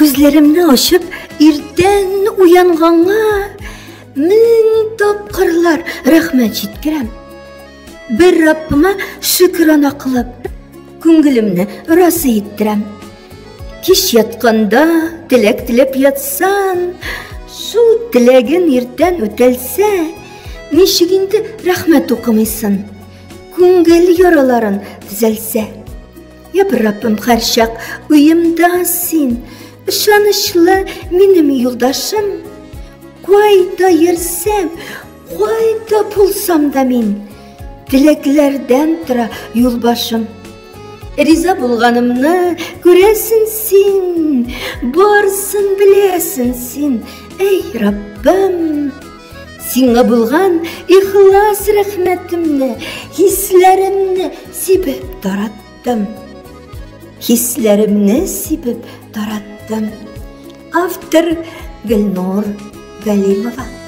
Күзләремне ачып, иртән уянганга мең тапкырлар рәхмәт җиткерәм. Бер Раббыма шөкранә кылып, күңелемне разый иттерәм. Кич ятканда теләк теләп ятсаң, шул теләгең иртән үтәлсә, ничек инде рәхмәт укымыйсың, күңел яраларын төзәлсә. Я Раббым, һәрчак уемда син, ышанычлы минем юлдашым. Кайда йөрсәм, кайда булсам да мин, теләкләрдән тора юлбашым. Риза булганымны күрәсең син, барсын беләсең син, эй Раббым. Сиңа булган ихлас рәхмәтемне, хисләремне сибеп тараттым. Хисләремне сибеп тараттым. Автор Гөлнур Галимова.